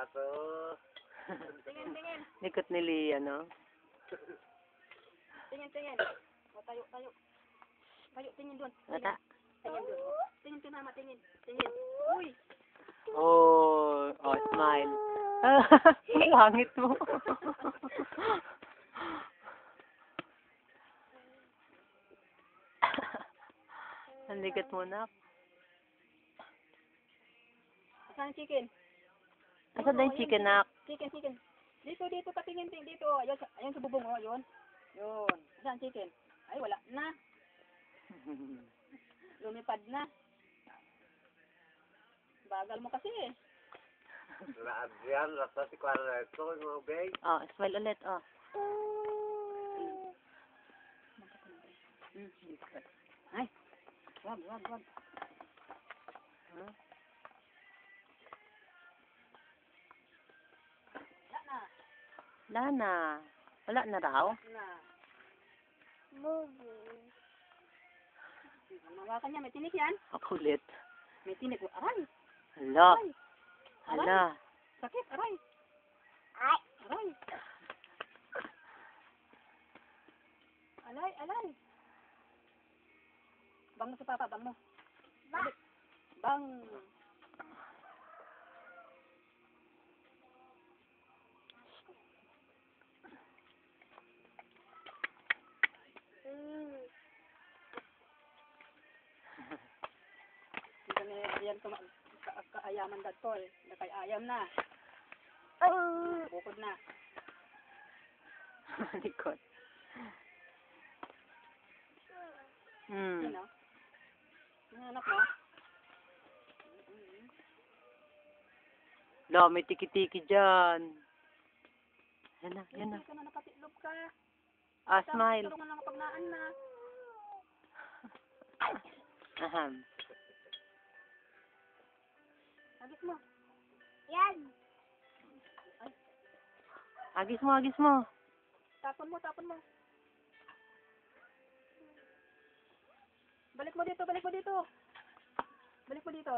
aso. Tingin, tingin. Likot ni Lia, no? Tingin, tingin. O, tayo, tayo. Tayo, tingin doon. Ata. Tingin doon. Tingin kay mama, tingin. Tingin. Uy! Oh, oh, smile. Ang langit mo. Ang ligat mo, nak. Saan ang chicken? Asa na yung chicken, nak? Chicken, chicken. Dito, dito, patingin, tingin. Dito. Ayun, ayun sa bubong, oh, yun. Yun. Saan ang chicken? Ay, wala na. Lumipad na. Bagal mo kasi eh. Wala, Adrian. Rasa si Clara ito. Yung mga bag. Oh, smile ulit, oh. Ay, wag, wag, wag. Huh? Wala na. Wala na. Wala na raw. Na. Mawakan niya, may tinik yan. Kulit. May tinik. Aray, Hala. aray. Hala. Sakit, aray. Ay, aray. Alay, alay. Bang mo si Papa, bang mo. Bang. Bang. Hindi na yan kaayaman dato eh. Nakayayam na. Bukod na. Likot. Hmm. Ano? Ang anak mo? La, may tiki-tiki dyan. Yan na, yan na. Hindi ka na nakatitlob ka. Ah, smile. Tulungan lang pagnaan na. Aham. Agis mo. Yan. Agis mo, agis mo. Tapon mo, tapon mo. Balik mo dito, balik mo dito. Balik mo dito.